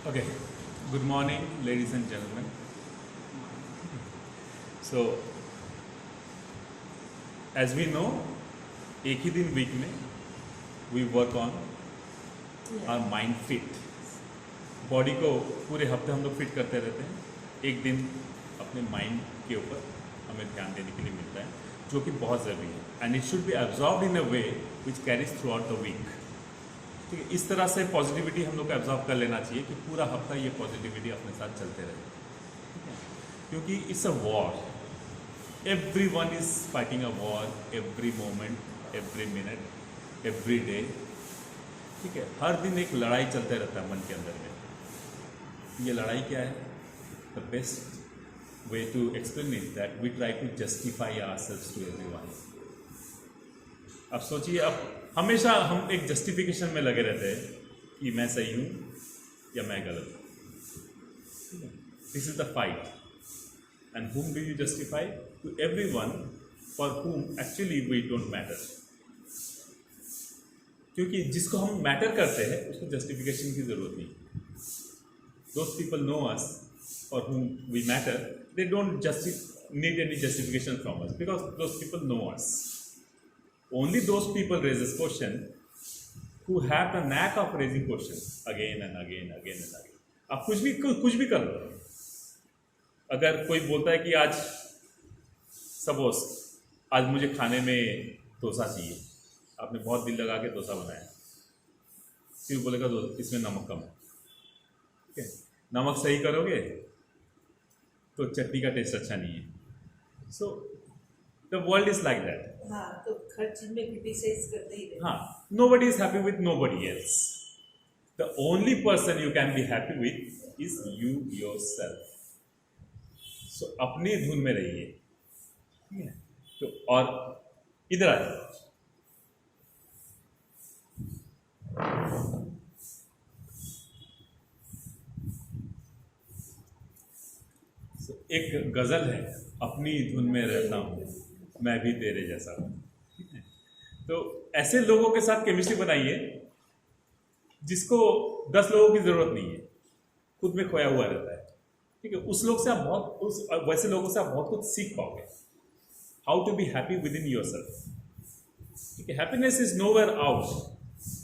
Okay, good morning, ladies and gentlemen. So, as we know, एक ही दिन week में we work on our mind fit. Body को पूरे हफ्ते हम लोग फिट करते रहते हैं, एक दिन अपने माइंड के ऊपर हमें ध्यान देने के लिए मिलता है, जो कि बहुत ज़रूरी है. And it should be absorbed in a way which carries throughout the week. ठीक है, इस तरह से पॉजिटिविटी हम लोग को एब्जॉर्ब कर लेना चाहिए कि पूरा हफ्ता ये पॉजिटिविटी अपने साथ चलते रहे. ठीक है, क्योंकि it's a war. Every one is fighting a war every moment, every minute, every day. ठीक है, हर दिन एक लड़ाई चलते रहता है मन के अंदर में. ये लड़ाई क्या है? The best way to explain it that we try to justify ourselves to everyone. अब सोचिए, अब हमेशा हम एक जस्टिफिकेशन में लगे रहते हैं कि मैं सही हूँ या मैं गलत हूँ. This is the fight. And whom do you justify? To everyone for whom actually we don't matter. क्योंकि जिसको हम मैटर करते हैं उसको जस्टिफिकेशन की ज़रूरत नहीं. Those people know us for whom we matter. They don't need any justification from us because those people know us. Only those people raise this question who have the knack of raising questions again and again, again and again. आप कुछ भी कर लो. अगर कोई बोलता है कि आज सपोज आज मुझे खाने में डोसा चाहिए, आपने बहुत दिल लगा के डोसा बनाया, फिर बोलेगा इसमें नमक कम है. ठीक है, नमक सही करोगे तो चटनी का टेस्ट अच्छा नहीं है. So the world is like that. हाँ, तो हर चीज में क्रिटिसाइज करते ही रहते. हाँ, nobody is happy with nobody else. The only person you can be happy with is you yourself. So अपनी धुन में रहिए. ठीक है, तो और इधर आ जाओ. So, एक गजल है, अपनी धुन में रहता हूँ मैं भी तेरे जैसा हूँ. ठीक है, तो ऐसे लोगों के साथ केमिस्ट्री बनाइए जिसको 10 लोगों की जरूरत नहीं है, खुद में खोया हुआ रहता है. ठीक है, उस लोग से आप वैसे लोगों से आप बहुत कुछ सीख पाओगे. How to be happy within yourself. ठीक है, happiness is nowhere out,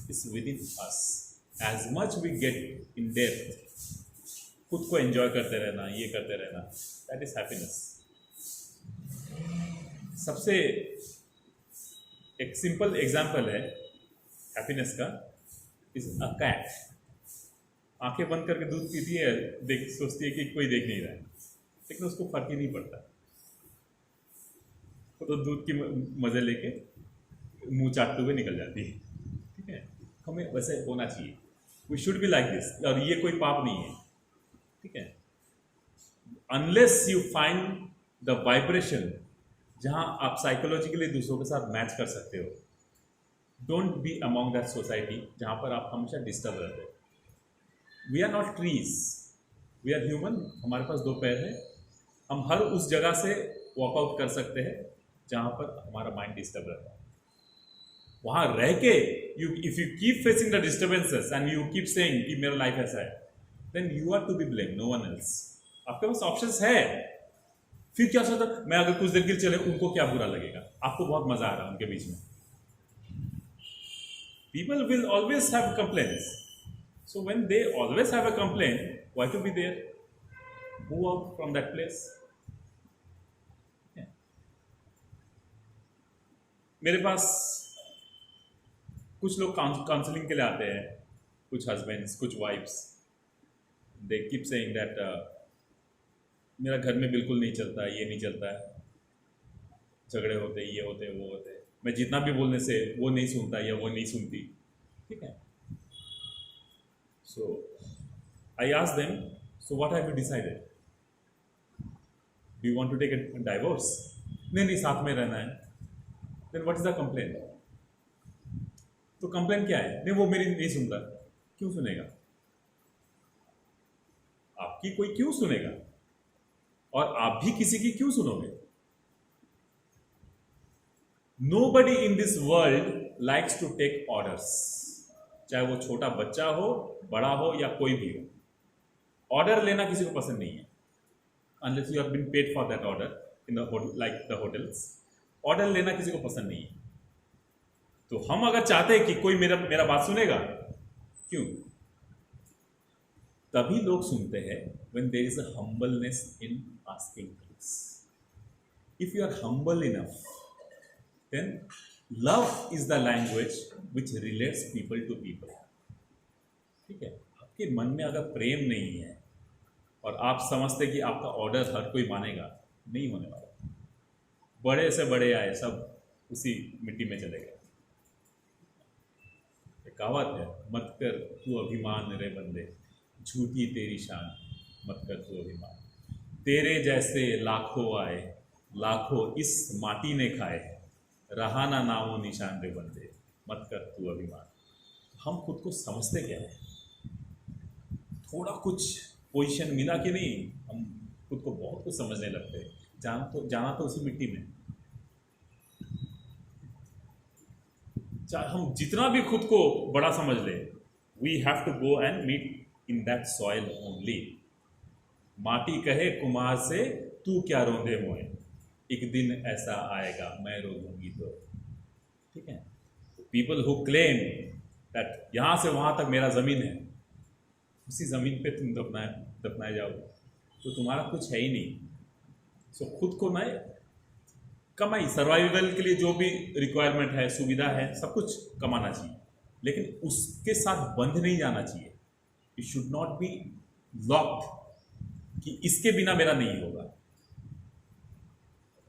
is within us. As much we get in depth, खुद को एंजॉय करते रहना, ये करते रहना, दैट इज हैप्पीनेस. सबसे एक सिंपल एग्जाम्पल है हैप्पीनेस का, इज अ कैट. आंखें बंद करके दूध पीती है, सोचती है कि कोई देख नहीं रहा है, लेकिन उसको फर्क ही नहीं पड़ता. तो दूध की मजे लेके मुंह चाटते हुए निकल जाती है. ठीक है, हमें वैसे होना चाहिए. We should be like this. और ये कोई पाप नहीं है. ठीक है, unless you find the vibration जहां आप साइकोलॉजिकली दूसरों के साथ मैच कर सकते हो, don't be among that society जहां पर आप हमेशा डिस्टर्ब रहते हो. We are not trees, we are human. हमारे पास 2 पैर हैं. हम हर उस जगह से वॉकआउट कर सकते हैं जहाँ पर हमारा माइंड डिस्टर्ब रहता है. वहाँ रह के if you keep facing the disturbances and you keep saying कि मेरा लाइफ ऐसा है, then you are to be blame, no one else. आपके पास ऑप्शंस है. फिर क्या सोचता, मैं अगर कुछ देर के लिए चले उनको क्या बुरा लगेगा, आपको बहुत मजा आ रहा है उनके बीच में. People will always have complaints. So when they always have a complaint, why to be there? Move out from that place. Yeah. मेरे पास कुछ लोग काउंसलिंग के लिए आते हैं, कुछ हस्बैंड्स, कुछ wives. They keep saying that मेरा घर में बिल्कुल नहीं चलता है, ये नहीं चलता है, झगड़े होते, ये होते, वो होते, मैं जितना भी बोलने से वो नहीं सुनता या वो नहीं सुनती. ठीक है, so I asked them, so what have you decided? Do you want to take a divorce? नहीं, साथ में रहना है. Then what is the complaint? तो कंप्लेंट क्या है? नहीं, वो मेरी नहीं सुनता. क्यों सुनेगा? आपकी कोई क्यों सुनेगा? और आप भी किसी की क्यों सुनोगे? Nobody in this world likes to take orders. चाहे वो छोटा बच्चा हो, बड़ा हो या कोई भी हो. ऑर्डर लेना किसी को पसंद नहीं है, unless you have been paid for that order in the like the hotels. Order लेना किसी को पसंद नहीं है। तो हम अगर चाहते हैं कि कोई मेरा मेरा बात सुनेगा, क्यों? तभी लोग सुनते हैं when there is a humbleness in asking things. If you are humble enough, then love is the language which relates people to people. ठीक है? आपके मन में अगर प्रेम नहीं है और आप समझते कि आपका ऑर्डर हर कोई मानेगा, नहीं होने वाला। बड़े से बड़े आए सब उसी मिट्टी में चले गए। कहावत है, मत कर तू अभिमान रे बंदे, झूठी तेरी शान, मत कर तू अभिमान। तेरे जैसे लाखों आए, लाखों इस माटी ने खाए, रहा ना नामो निशान रे बंदे, मत कर तू अभिमान। हम खुद को समझते क्या है? थोड़ा कुछ पोजीशन मिला कि नहीं, हम खुद को बहुत कुछ समझने लगते हैं। जाना तो उसी मिट्टी में। चाहे हम जितना भी खुद को बड़ा समझ ले, we have to go and meet in that soil only. माटी कहे कुम्हार से, तू क्या रोंदे मोए, एक दिन ऐसा आएगा मैं रो दूंगी तो। ठीक है? पीपल हु क्लेम दैट यहाँ से वहाँ तक मेरा ज़मीन है, उसी ज़मीन पे तुम दफनाए जाओ तो तुम्हारा कुछ है ही नहीं। सो खुद को ना कमाई, सर्वाइवल के लिए जो भी रिक्वायरमेंट है, सुविधा है, सब कुछ कमाना चाहिए, लेकिन उसके साथ बंध नहीं जाना चाहिए। It should not be locked कि इसके बिना मेरा नहीं होगा।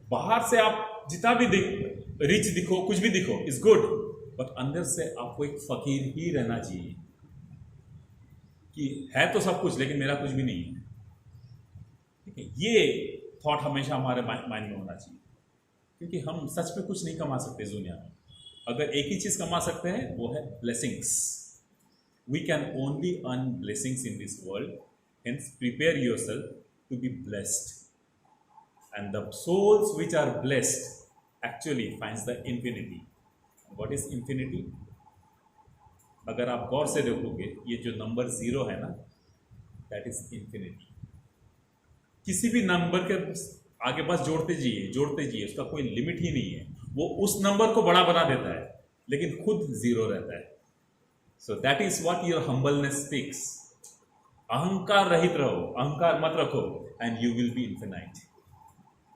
बाहर से आप जितना भी रिच दिखो, कुछ भी दिखो, इज गुड, बट अंदर से आपको एक फकीर ही रहना चाहिए कि है तो सब कुछ लेकिन मेरा कुछ भी नहीं है। ठीक है? ये थॉट हमेशा हमारे माइंड में होना चाहिए, क्योंकि हम सच में कुछ नहीं कमा सकते इस दुनिया में। अगर एक ही चीज़ कमा सकते हैं वो है blessings. We can only earn blessings in this world, hence prepare yourself to be blessed, and the souls which are blessed actually finds the infinity. What is infinity? अगर आप गौर से देखोगे, ये जो नंबर 0 है ना, दैट इज इंफिनिटी। किसी भी नंबर के आगे बस जोड़ते जाइए, उसका कोई लिमिट ही नहीं है। वो उस नंबर को बड़ा बना देता है लेकिन खुद 0 रहता है। So that is what your humbleness speaks. अहंकार रहित रहो, अहंकार मत रखो, and you will be infinite.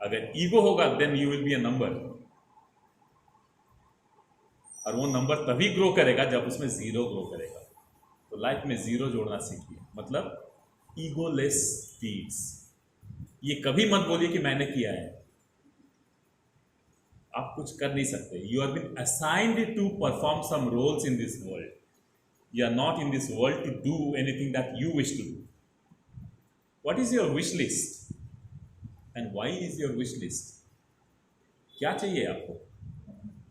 अगर ईगो होगा then you will be a number, और वो नंबर तभी ग्रो करेगा जब उसमें 0 ग्रो करेगा। तो लाइफ में 0 जोड़ना सीखिए, मतलब ईगोलेस डीड्स। ये कभी मत बोलिए कि मैंने किया है। आप कुछ कर नहीं सकते। You are been assigned to perform some roles in this world. You are not in this world to do anything that you wish to do. What is your wish list and why is your wish list? क्या चाहिए आपको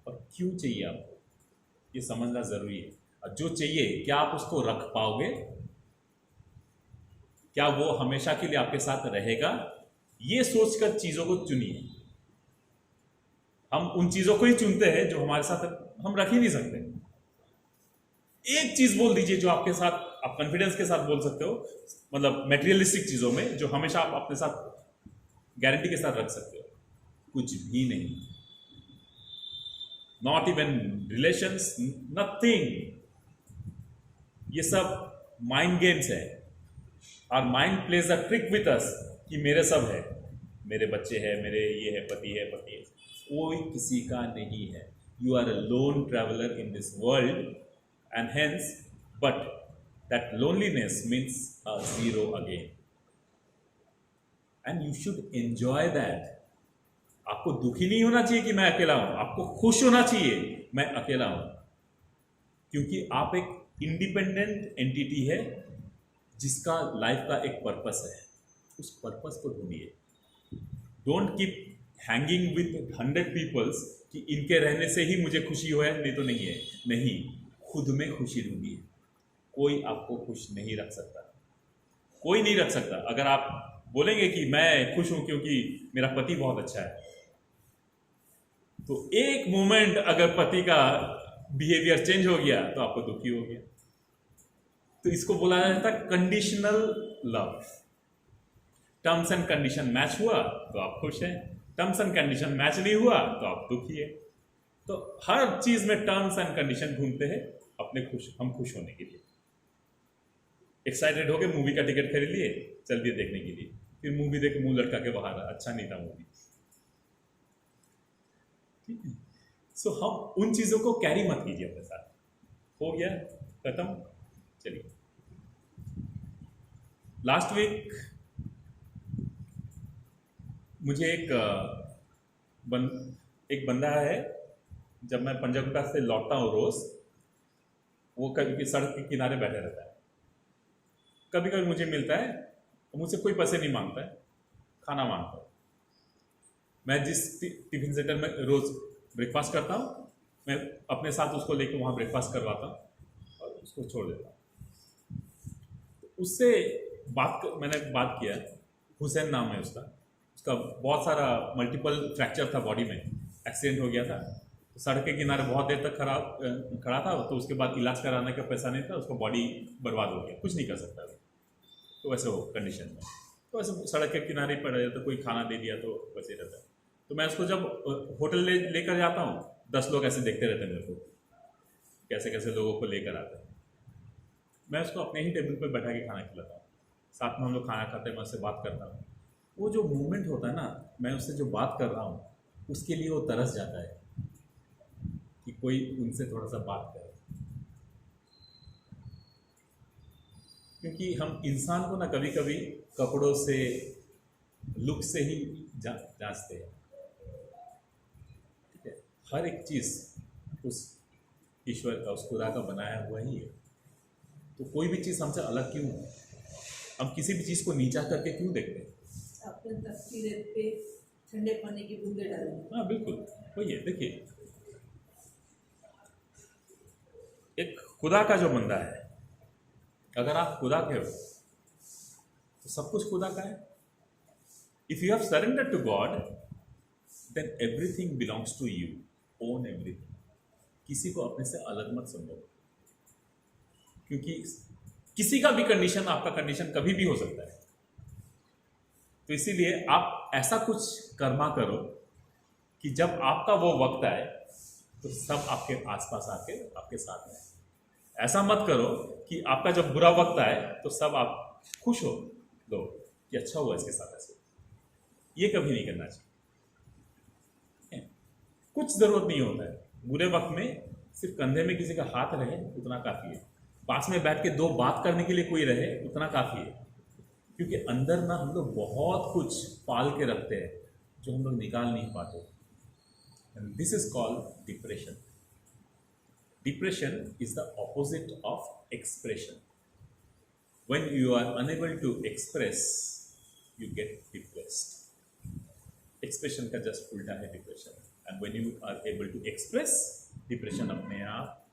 और क्यों चाहिए आपको, ये समझना जरूरी है। और जो चाहिए, क्या आप उसको रख पाओगे? क्या वो हमेशा के लिए आपके साथ रहेगा? ये सोचकर चीजों को चुनिए। हम उन चीजों को ही चुनते हैं जो हमारे साथ हम रख ही नहीं सकते। एक चीज बोल दीजिए जो आपके साथ आप कॉन्फिडेंस के साथ बोल सकते हो, मतलब मेटेरियलिस्टिक चीजों में जो हमेशा आप अपने साथ गारंटी के साथ रख सकते हो। कुछ भी नहीं, नॉट इवन रिलेशंस, नथिंग। ये सब माइंड गेम्स है, और mind plays a trick with us कि मेरे सब है, मेरे बच्चे हैं, मेरे ये है, पति है, पति है। कोई किसी का नहीं है। You are a lone traveller in this world, and hence but that loneliness means a 0 again, and you should enjoy that. आपको दुखी नहीं होना चाहिए कि मैं अकेला हूं, आपको खुश होना चाहिए मैं अकेला हूं, क्योंकि आप एक इंडिपेंडेंट एंटिटी है जिसका लाइफ का एक पर्पस है। उस पर्पस को ढूंढिए। Don't keep hanging with 100 peoples कि इनके रहने से ही मुझे खुशी हो है, नहीं तो नहीं है। नहीं, खुद में खुशी ढूंढिए। कोई आपको खुश नहीं रख सकता, कोई नहीं रख सकता। अगर आप बोलेंगे कि मैं खुश हूं क्योंकि मेरा पति बहुत अच्छा है, तो एक मोमेंट अगर पति का बिहेवियर चेंज हो गया तो आपको दुखी हो गया। तो इसको बोला जाता है conditional love. Terms and condition match हुआ तो आप खुश हैं, टर्म्स एंड कंडीशन मैच नहीं हुआ तो आप दुखी है। तो हर चीज में टर्म्स एंड कंडीशन ढूंढते हैं हम खुश होने के लिए। एक्साइटेड हो गए, मूवी का टिकट खरीद लिए, चल दिए देखने के लिए, फिर मूवी देख मुंह लटका के बाहर, अच्छा नहीं था मूवी। ठीक है, सो हम उन चीजों को कैरी मत कीजिए अपने साथ। हो गया, खत्म। चलिए, लास्ट वीक मुझे एक बंदा है, जब मैं पंजागुट्टा से लौटता हूँ रोज, वो कभी सड़क के किनारे बैठे रहता है। कभी कभी मुझे मिलता है, मुझसे कोई पैसे नहीं मांगता है, खाना मांगता है। मैं जिस टिफिन सेंटर में रोज ब्रेकफास्ट करता हूँ, मैं अपने साथ उसको लेकर वहाँ ब्रेकफास्ट करवाता हूँ और उसको छोड़ देता हूँ। उससे मैंने बात किया, हुसैन नाम है उसका बहुत सारा मल्टीपल फ्रैक्चर था बॉडी में, एक्सीडेंट हो गया था। तो सड़क के किनारे बहुत देर तक खड़ा था, तो उसके बाद इलाज कराने का पैसा नहीं था, उसका बॉडी बर्बाद हो गया, कुछ नहीं कर सकता था। तो वैसे हो कंडीशन में, तो वैसे सड़क के किनारे पड़ा रहता, तो कोई खाना दे दिया तो वैसे रहता है। तो मैं उसको जब होटल लेकर जाता हूँ, 10 लोग ऐसे देखते रहते हैं मेरे को, कैसे कैसे लोगों को लेकर आते हैं। मैं उसको अपने ही टेबल पर बैठा के खाना खिलाता हूँ, साथ में हम लोग खाना खाते हैं, मैं उससे बात करता हूँ। वो जो मूवमेंट होता है ना, मैं उससे जो बात कर रहा हूँ, उसके लिए वो तरस जाता है कि कोई उनसे थोड़ा सा बात करे। क्योंकि हम इंसान को ना कभी कभी कपड़ों से, लुक से ही जांचते हैं। ठीक है, हर एक चीज़ उस ईश्वर का, उस खुदा का बनाया हुआ ही है। तो कोई भी चीज़ हमसे अलग क्यों है? हम किसी भी चीज़ को नीचा करके क्यों देखते हैं? अपने तख्ती रेत पे ठंडे पानी की बूंदे डालें। हाँ बिल्कुल, वही है। देखिए, एक खुदा का जो बंदा है, अगर आप खुदा के हो तो सब कुछ खुदा का है। If you have surrender to God, then everything belongs to you, own everything. किसी को अपने से अलग मत समझो, क्योंकि किसी का भी कंडीशन आपका कंडीशन कभी भी हो सकता है। तो इसीलिए आप ऐसा कुछ कर्मा करो कि जब आपका वो वक्त आए तो सब आपके आसपास आके आपके साथ हैं। ऐसा मत करो कि आपका जब बुरा वक्त आए तो सब आप खुश हो लो कि अच्छा हुआ इसके साथ ऐसे। ये कभी नहीं करना चाहिए। कुछ जरूरत नहीं होता है बुरे वक्त में, सिर्फ कंधे में किसी का हाथ रहे उतना काफ़ी है, पास में बैठ के 2 बात करने के लिए कोई रहे उतना काफ़ी है। क्योंकि अंदर ना हम लोग बहुत कुछ पाल के रखते हैं जो हम लोग निकाल नहीं पाते। And this is called depression. Depression is the opposite of expression. When you are unable to express, you get depressed. Expression का just उल्टा है depression. And when you are able to express, depression अपने आप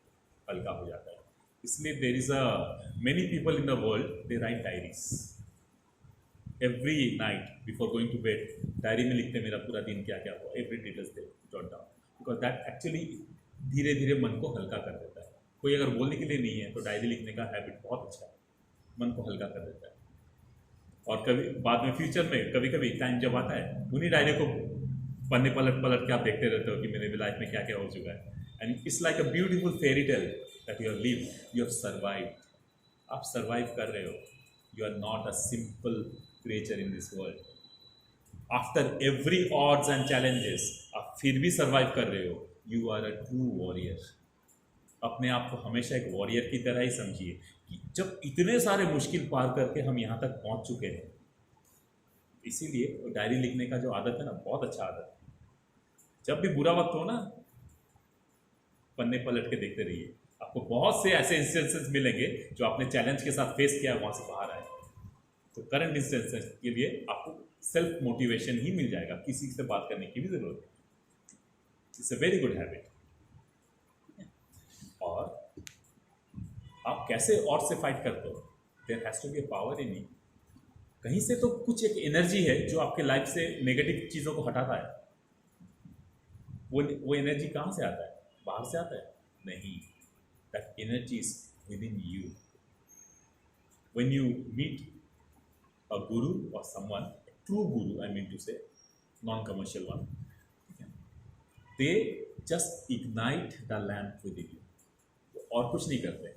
हल्का हो जाता है। इसलिए there is many people in the world, they write diaries. Every night before going to bed, diary में लिखते मेरा पूरा दिन क्या क्या हुआ, every details they jot down. Because that actually धीरे धीरे मन को हल्का कर देता है। कोई अगर बोलने के लिए नहीं है तो डायरी लिखने का हैबिट बहुत अच्छा है, मन को हल्का कर देता है। और कभी बाद में फ्यूचर में कभी कभी टाइम जब आता है, उन्हीं डायरी को पन्ने पलट पलट के आप देखते रहते हो कि मेरे लाइफ में क्या क्या हो चुका है। And it's like a beautiful fairy tale that you have lived, you have survived. आप सर्वाइव कर रहे हो, you are not a simple creature in this world. After every odds and challenges आप फिर भी सर्वाइव कर रहे हो। You are a true warrior. अपने आप को हमेशा एक वॉरियर की तरह ही समझिए कि जब इतने सारे मुश्किल पार करके हम यहाँ तक पहुँच चुके हैं। इसीलिए डायरी लिखने का जो आदत है ना, बहुत अच्छा आदत है। जब भी बुरा वक्त हो ना, पन्ने पलट के देखते रहिए, आपको बहुत से ऐसे इंस्टेंसेस मिलेंगे जो आपने चैलेंज के साथ फेस किया, वहाँ से बाहर आए। तो करंट इंस्टेंसेस के लिए आपको सेल्फ मोटिवेशन ही मिल जाएगा, किसी से बात करने की भी जरूरत नहीं। It's a very good habit. और आप कैसे और से फाइट करते हो, there has to be a power in you. कहीं से तो कुछ एक एनर्जी है जो आपके लाइफ से नेगेटिव चीज़ों को हटाता है। वो एनर्जी कहाँ से आता है? बाहर से आता है? नहीं, that energy is with in you. when you meet a guru or someone, a true guru, I mean to say, non-commercial one, they just ignite the lamp within you. और कुछ नहीं करते,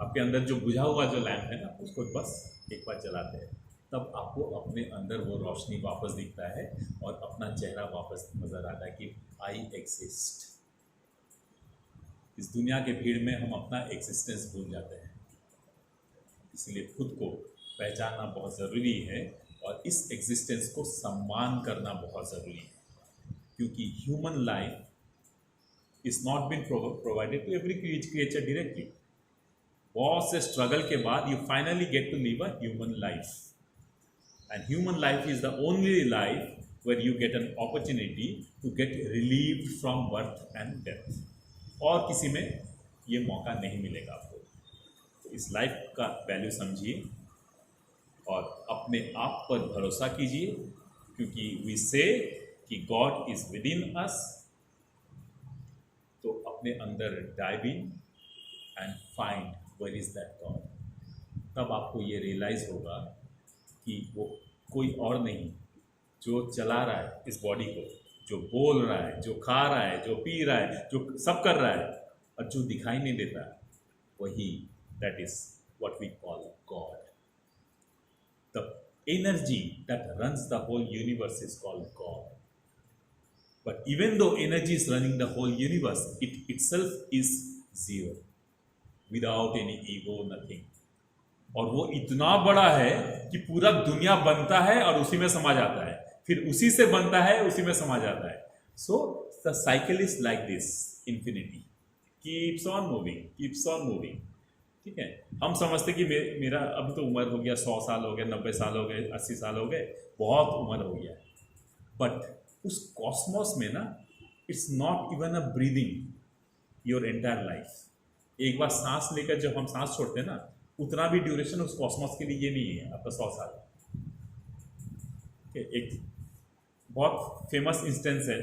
आपके अंदर जो बुझा हुआ जो लैम्प है ना, उसको बस एक बार जलाते हैं, तब आपको अपने अंदर वो रोशनी वापस दिखता है और अपना चेहरा वापस नजर आता है कि आई एग्जिस्ट। इस दुनिया के भीड़ में हम अपना एग्जिस्टेंस भूल जाते हैं, इसलिए खुद को पहचानना बहुत ज़रूरी है और इस एग्जिस्टेंस को सम्मान करना बहुत ज़रूरी है, क्योंकि human life is not been provided to every creature directly. बहुत से स्ट्रगल के बाद you finally get to live a human life, and human life is the only life where you get an opportunity to get relieved from birth and death. और किसी में ये मौका नहीं मिलेगा आपको। तो इस लाइफ का वैल्यू समझिए और अपने आप पर भरोसा कीजिए, क्योंकि वी से कि God is within us. तो अपने अंदर dive in and find where is that God. तब आपको ये रियलाइज होगा कि वो कोई और नहीं जो चला रहा है इस बॉडी को, जो बोल रहा है, जो खा रहा है, जो पी रहा है, जो सब कर रहा है, और जो दिखाई नहीं देता वही, that is what we call God. The energy that runs the whole universe is called God. But even though energy is running the whole universe, it itself is zero, without any ego, nothing. और वो इतना बड़ा है कि पूरा दुनिया बनता है और उसी में समा जाता है, फिर उसी से बनता है, उसी में समा जाता है। So the cycle is like this, infinity keeps on moving, keeps on moving. ठीक है, हम समझते कि मेरा अभी तो उम्र हो गया, 100 साल हो गए, 90 साल हो गए, 80 साल हो गए, बहुत उम्र हो गया। बट उस कॉस्मोस में ना, it's not even a breathing your entire life. एक बार सांस लेकर जब हम सांस छोड़ते हैं ना, उतना भी ड्यूरेशन उस कॉस्मोस के लिए ये नहीं है आपका 100 साल। एक बहुत फेमस इंस्टेंस है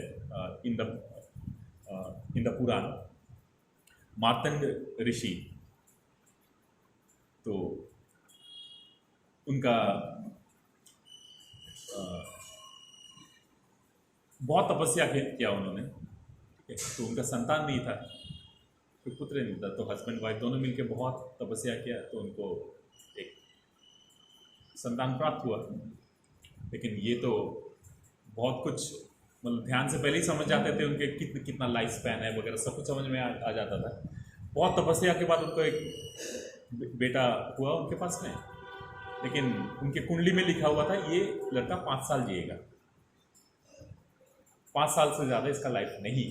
इन द पुराण, मार्तंड ऋषि। तो उनका बहुत तपस्या किया उन्होंने, तो उनका संतान नहीं था, कोई पुत्र नहीं था। तो हस्बैंड वाइफ दोनों मिलकर बहुत तपस्या किया, तो उनको एक संतान प्राप्त हुआ। लेकिन ये तो बहुत कुछ, मतलब ध्यान से पहले ही समझ जाते थे उनके कितना लाइफ स्पैन है वगैरह, सब कुछ समझ में आ जाता था। बहुत तपस्या के बाद उनको एक बेटा हुआ उनके पास में, लेकिन उनके कुंडली में लिखा हुआ था ये लड़का 5 साल जिएगा, 5 साल से ज़्यादा इसका लाइफ नहीं।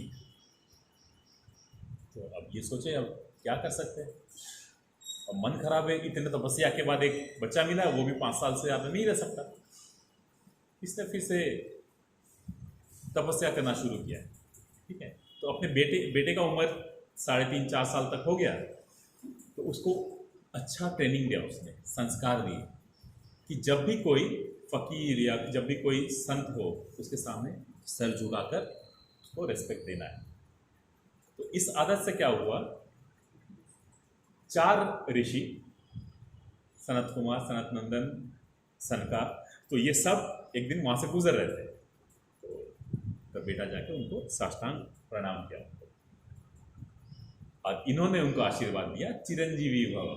तो अब ये सोचे अब क्या कर सकते हैं। अब मन खराब है, इतने तपस्या के बाद एक बच्चा मिला, वो भी 5 साल से ज़्यादा नहीं रह सकता। इसने फिर से तपस्या करना शुरू किया। ठीक है, तो अपने बेटे का उम्र 3.5-4 साल तक हो गया, तो उसको अच्छा ट्रेनिंग दिया, उसने संस्कार दिए कि जब भी कोई फकीर या जब भी कोई संत हो, उसके सामने सर झुकाकर उसको रेस्पेक्ट देना है। तो इस आदत से क्या हुआ, 4 ऋषि, सनत कुमार, सनत नंदन, सनका, तो ये सब एक दिन वहाँ से गुजर रहे थे। तो बेटा जाके उनको साष्टांग प्रणाम किया उनको, और इन्होंने उनको आशीर्वाद दिया, चिरंजीवी भव।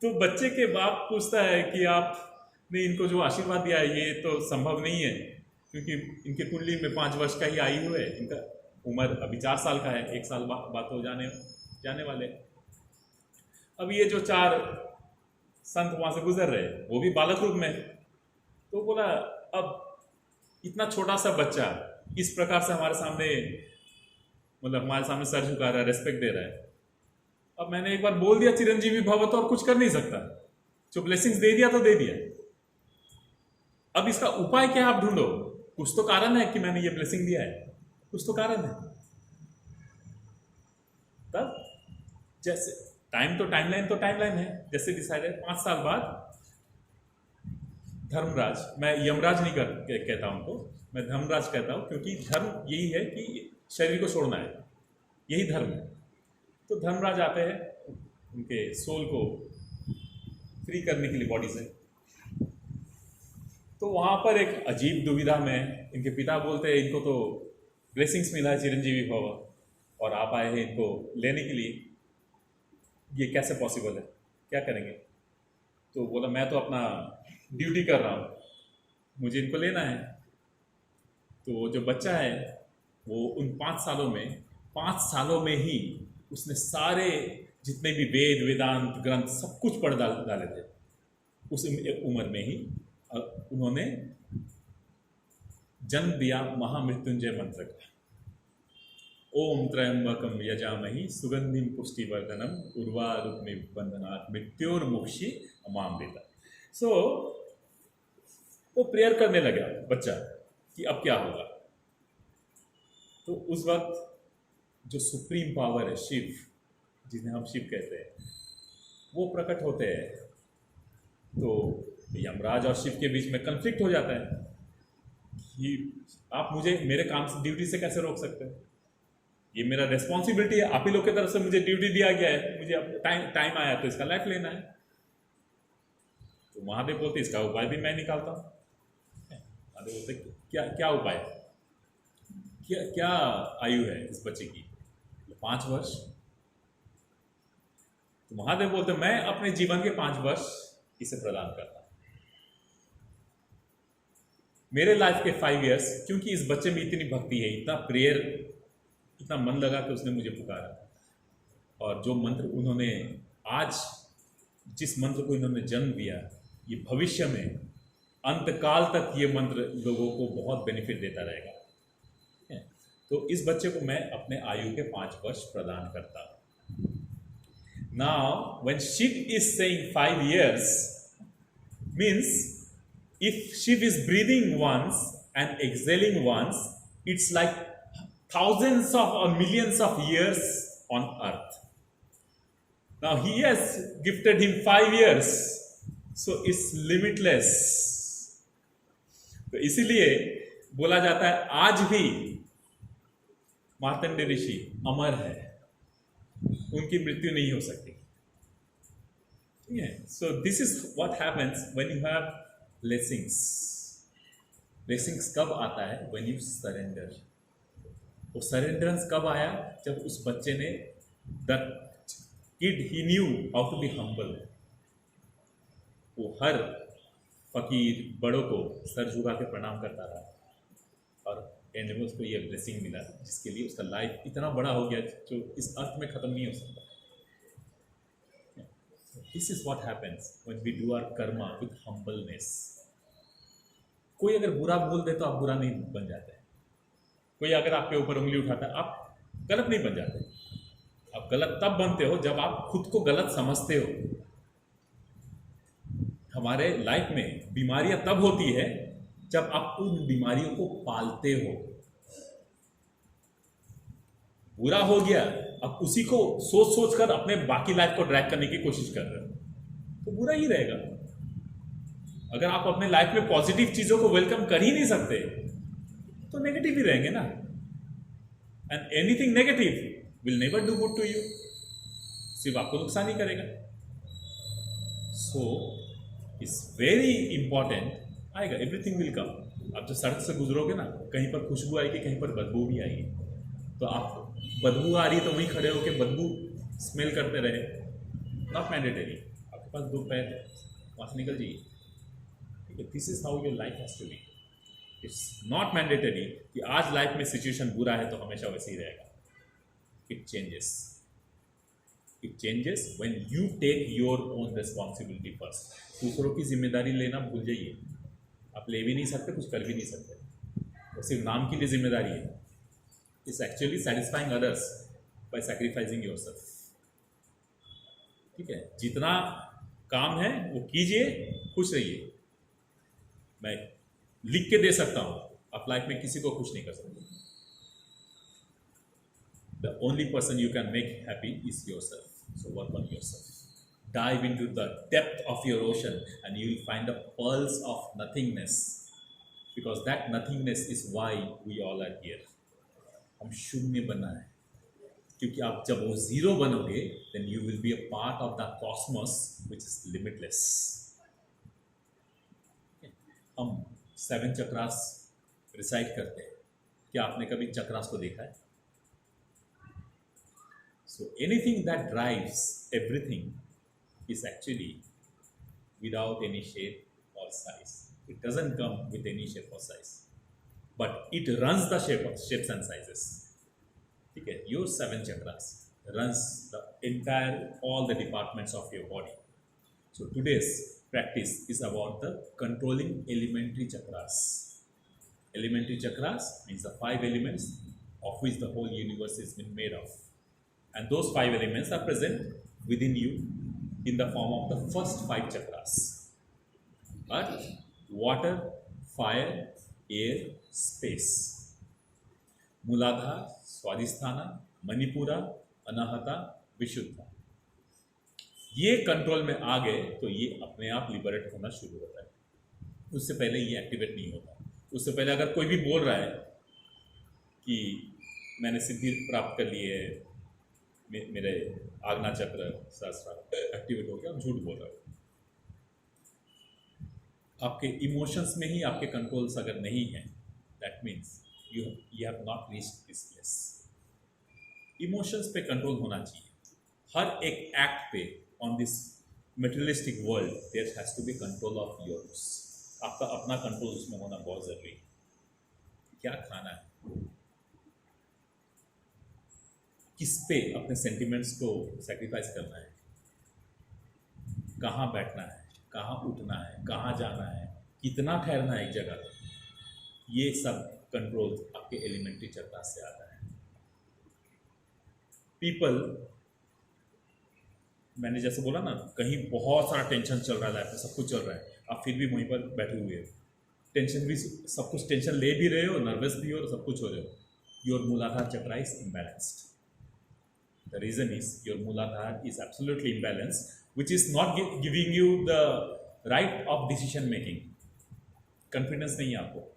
तो बच्चे के बाप पूछता है कि आपने इनको जो आशीर्वाद दिया है ये तो संभव नहीं है, क्योंकि इनके कुंडली में 5 वर्ष का ही आयु है, इनका उम्र अभी 4 साल का है, 1 साल बाद हो जाने वाले। अब ये जो 4 संत वहाँ से गुजर रहे, वो भी बालक रूप में। तो बोला अब इतना छोटा सा बच्चा इस प्रकार से हमारे सामने, मतलब हमारे सामने सर झुका रहा है, रेस्पेक्ट दे रहा है। अब मैंने एक बार बोल दिया चिरंजीवी भव, तो और कुछ कर नहीं सकता, जो ब्लेसिंग्स दे दिया तो दे दिया। अब इसका उपाय क्या आप ढूंढो, कुछ तो कारण है कि मैंने ये ब्लेसिंग दिया है, कुछ तो कारण है। तब जैसे टाइमलाइन है, जैसे डिसाइडेड 5 साल बाद धर्मराज, मैं यमराज नहीं कहता उनको, मैं धर्मराज कहता हूँ, क्योंकि धर्म यही है कि शरीर को छोड़ना है, यही धर्म है। तो धर्मराज आते हैं उनके सोल को फ्री करने के लिए बॉडी से। तो वहाँ पर एक अजीब दुविधा में इनके पिता बोलते हैं इनको तो ब्लेसिंग्स मिला है चिरंजीवी भव और आप आए हैं इनको लेने के लिए, ये कैसे पॉसिबल है, क्या करेंगे? तो बोला मैं तो अपना ड्यूटी कर रहा हूँ, मुझे इनको लेना है। तो वो जो बच्चा है वो उन 5 सालों में ही उसने सारे जितने भी वेद वेदांत ग्रंथ सब कुछ पढ़ डाले थे उस उम्र में ही। उन्होंने जन्म दिया महामृत्युंजय मंत्र का, ओम त्र्यंबकम यजामहि सुगंधिम पुष्टिवर्धनम उर्वारुकमिव बंधनात् मृत्योर्मुक्षि अमामृता। सो वो प्रेयर करने लगा बच्चा कि अब क्या होगा। तो उस वक्त जो सुप्रीम पावर है शिव, जिन्हें हम शिव कहते हैं, वो प्रकट होते हैं। तो यमराज और शिव के बीच में कन्फ्लिक्ट हो जाता है कि आप मुझे मेरे काम से ड्यूटी से कैसे रोक सकते हैं, ये मेरा रिस्पॉन्सिबिलिटी है, आप ही लोग की तरफ से मुझे ड्यूटी दिया गया है, मुझे अब टाइम आया तो इसका लाइफ लेना है। तो महादेव बोलते इसका उपाय भी मैं निकालता हूँ। महादेव बोलते क्या क्या उपाय, क्या आयु है इस बच्चे की? 5 वर्ष। तो महादेव बोलते मैं अपने जीवन के 5 वर्ष इसे प्रदान करता हूं, मेरे लाइफ के 5 इयर्स, क्योंकि इस बच्चे में इतनी भक्ति है, इतना प्रेयर, इतना मन लगा कि उसने मुझे पुकारा। और जो मंत्र उन्होंने आज, जिस मंत्र को इन्होंने जन्म दिया, ये भविष्य में अंतकाल तक ये मंत्र लोगों को बहुत बेनिफिट देता रहेगा। तो इस बच्चे को मैं अपने आयु के 5 वर्ष प्रदान करता हूं। Now when Shiva is saying 5 years means if Shiv is breathing once and exhaling once, it's like thousands of or millions of years on earth. Now he has gifted him 5 years, so it's limitless. तो इसीलिए बोला जाता है आज भी मार्तंड ऋषि अमर है, उनकी मृत्यु नहीं हो सकती। So this is what happens when you have blessings. Blessings कब आता है? When you surrender. वो surrenderance कब आया? जब उस बच्चे ने, the kid he knew how to be humble. वो हर फकीर बड़ों को सर झुका के प्रणाम करता रहा और एंड में उसको ये ब्लेसिंग मिला, जिसके लिए उसका लाइफ इतना बड़ा हो गया जो इस अर्थ में खत्म नहीं हो सकता। This is what happens when we do our karma with humbleness. कोई अगर बुरा बोल दे तो आप बुरा नहीं बन जाते। कोई अगर आपके ऊपर उंगली उठाता है आप गलत नहीं बन जाते। आप गलत तब बनते हो जब आप खुद को गलत समझते हो। हमारे लाइफ में बीमारियां तब होती है जब आप उन बीमारियों को पालते हो। बुरा हो गया, अब उसी को सोच सोच कर अपने बाकी लाइफ को ड्रैग करने की कोशिश कर रहे हो तो बुरा ही रहेगा। अगर आप अपने लाइफ में पॉजिटिव चीजों को वेलकम कर ही नहीं सकते तो नेगेटिव ही रहेंगे ना। And anything negative will never do good to you, सिर्फ आपको नुकसान ही करेगा। सो इट्स वेरी इंपॉर्टेंट, आएगा, एवरीथिंग विल कम। आप जो सड़क से गुजरोगे ना, कहीं पर खुशबू आएगी, कहीं पर बदबू भी आएगी, तो आप बदबू आ रही तो वहीं खड़े होकर बदबू स्मेल करते रहे, नॉट मैंडेटरी। आपके पास 2 पैर है, वहाँ से निकल जाइए, ठीक है। This is how your life has to be. It's not mandatory कि आज लाइफ में सिचुएशन बुरा है तो हमेशा वैसे ही रहेगा। It changes, it changes when you take your own responsibility first. दूसरों की जिम्मेदारी लेना भूल जाइए, आप ले भी नहीं सकते, कुछ कर भी नहीं सकते, वो सिर्फ नाम के लिए जिम्मेदारी है। It's actually satisfying others by sacrificing yourself, ठीक है। जितना काम है वो कीजिए, खुश रहिए। मैं लिख के दे सकता हूं, आप लाइफ में किसी को खुश नहीं कर सकते। The only person you can make happy is yourself, so work on yourself. Dive into the depth of your ocean and you will find the pearls of nothingness, because that nothingness is why we all are here. हम शून्य बनना है, क्योंकि आप जब वो zero बनोगे then you will be a part of the cosmos which is limitless. हम 7 चक्रास रिसाइट करते हैं। क्या आपने कभी चक्रास को देखा है? So anything that drives everything is actually without any shape और size. It doesn't come with any shape और size, but it runs the shapes and sizes. ठीक है, your 7 chakras runs the entire all the departments of your body. So today's practice is about the controlling elementary chakras. Elementary chakras means the 5 elements of which the whole universe has been made of, and those 5 elements are present within you in the form of the first 5 chakras: earth, water, fire, air, space. मूलाधार, स्वादिष्ठाना, मणिपुरा, अनाहता, विशुद्धा। ये control में आ गए तो ये अपने आप liberate होना शुरू होता है। उससे पहले ये एक्टिवेट नहीं होता। उससे पहले अगर कोई भी बोल रहा है कि मैंने सिद्धि प्राप्त कर ली है, मेरे आज्ञा चक्र सहस्त्रार एक्टिवेट हो गया, आप झूठ बोल रहे हो। आपके इमोशंस में ही आपके कंट्रोल्स अगर नहीं है, that means you have not reached this place. Emotions पे कंट्रोल होना चाहिए। हर एक एक्ट पे on this materialistic world there has to be control of yours. आपका अपना कंट्रोल उसमें होना बहुत जरूरी है। क्या खाना है, किस पे अपने सेंटिमेंट्स को सेक्रीफाइस करना है, कहाँ बैठना है, कहाँ उठना है, कहाँ जाना है, कितना ठहरना है एक जगह, ये सब कंट्रोल आपके एलिमेंट्री चक्रा से आता है। पीपल, मैंने जैसे बोला ना, कहीं बहुत सारा टेंशन चल रहा है लाइफ में, सब कुछ चल रहा है, आप फिर भी वहीं पर बैठे हुए हो, टेंशन भी, सब कुछ टेंशन ले भी रहे हो, नर्वस भी हो, सब कुछ हो रहे हो। Your Muladhara chakra is imbalanced. The reason is your Muladhara is absolutely imbalanced, which is not giving you the right of decision making. Confidence नहीं है आपको।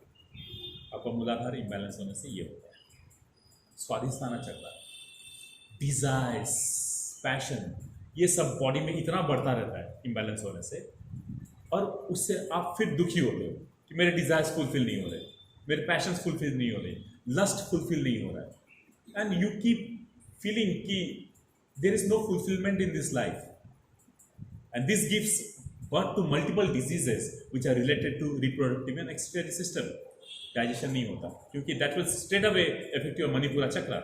आपका मूलाधार इम्बैलेंस होने से ये होता है। स्वादिष्ठाना चक्र, डिजायर्स, पैशन, ये सब बॉडी में इतना बढ़ता रहता है इम्बैलेंस होने से, और उससे आप फिर दुखी होते हो कि मेरे डिजायर्स फुलफिल नहीं हो रहे, मेरे पैशंस फुलफिल नहीं हो रहे, लस्ट फुलफिल नहीं हो रहा है, एंड यू कीप फीलिंग कि there is no fulfilment in this life, and this gives birth to multiple diseases which are related to reproductive and excretory system. Digestion नहीं होता क्योंकि that will straight away affect your Manipura chakra.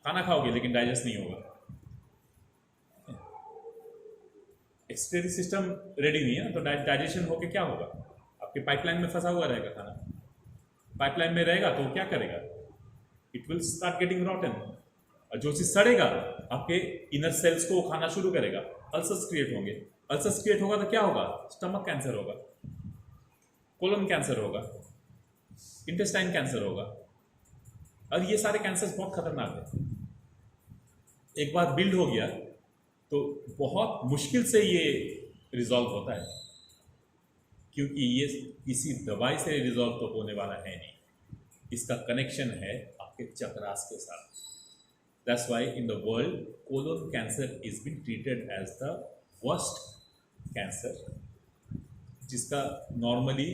खाना खाओगे लेकिन digest नहीं होगा, excretory system ready नहीं है, तो डाइजेशन होके क्या होगा? आपके पाइपलाइन में फंसा हुआ रहेगा खाना। पाइपलाइन में रहेगा तो क्या करेगा? इट विल स्टार्ट गेटिंग रॉटन, और जो चीज सड़ेगा आपके इनर सेल्स को खाना शुरू करेगा, अल्सर्स क्रिएट होंगे। अल्सर्स क्रिएट होगा तो क्या होगा? स्टमक कैंसर होगा, कोलन कैंसर होगा, इंटेस्टाइन कैंसर होगा, और ये सारे कैंसर्स बहुत खतरनाक है। एक बार बिल्ड हो गया तो बहुत मुश्किल से ये रिजॉल्व होता है, क्योंकि ये किसी दवाई से रिजॉल्व तो होने वाला है नहीं। इसका कनेक्शन है आपके चक्रास के साथ। That's why in the world colon cancer is been treated as the worst cancer, जिसका normally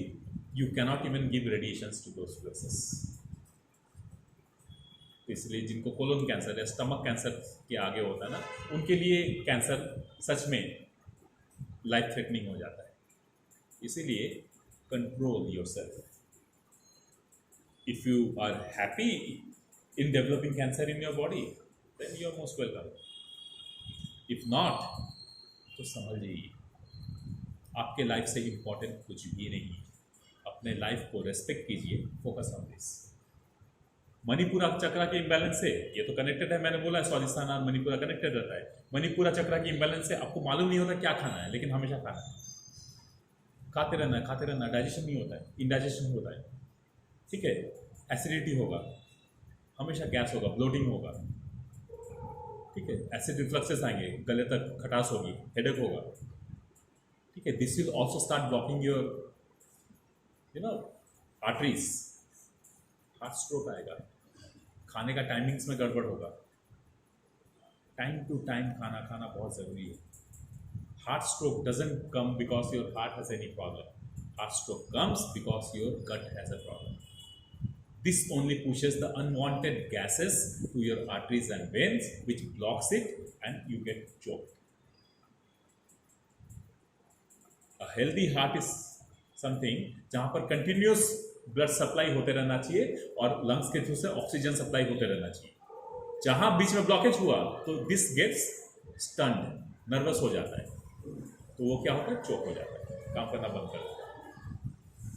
you cannot even give radiations to those places. इसलिए जिनको कोलोन कैंसर या स्टमक कैंसर के आगे होता है ना, उनके लिए कैंसर सच में लाइफ थ्रेटनिंग हो जाता है। इसीलिए control yourself. If you are happy in developing cancer in your body then you are most welcome. If not तो समझ लीजिए आपके लाइफ से इम्पोर्टेंट कुछ भी नहीं। अपने लाइफ को रेस्पेक्ट कीजिए, फोकस ऑन दिस। मणिपुरा चक्रा के इम्बैलेंस से, ये तो कनेक्टेड है, मैंने बोला है स्वादिष्ठान और मणिपुरा कनेक्टेड रहता है। मणिपुरा चक्रा की इम्बैलेंस से आपको मालूम नहीं होता क्या खाना है, लेकिन हमेशा खाना है, खाते रहना, डाइजेशन नहीं होता है, इनडाइजेशन होता है। ठीक है, एसिडिटी होगा, हमेशा गैस होगा, ब्लोटिंग होगा। ठीक है, एसिड रिफ्लक्सेस आएंगे, गले तक खटास होगी, हेडेक होगा। ठीक है, this will also start blocking your arteries, heart stroke आएगा, खाने का टाइमिंग्स में गड़बड़ होगा। टाइम टू टाइम खाना खाना बहुत ज़रूरी है. Heart stroke doesn't come because your heart has any problem. Heart stroke comes because your gut has a problem. This only pushes the unwanted gases to your arteries and veins, which blocks it, and you get choked. A healthy heart is something जहाँ पर continuous blood supply होते रहना चाहिए और lungs के through से oxygen supply होते रहना चाहिए. जहाँ बीच में ब्लॉकेज हुआ तो this gets stunned, नर्वस हो जाता है, तो वो क्या होता है, चोक हो जाता है, काम करना बंद कर देता है.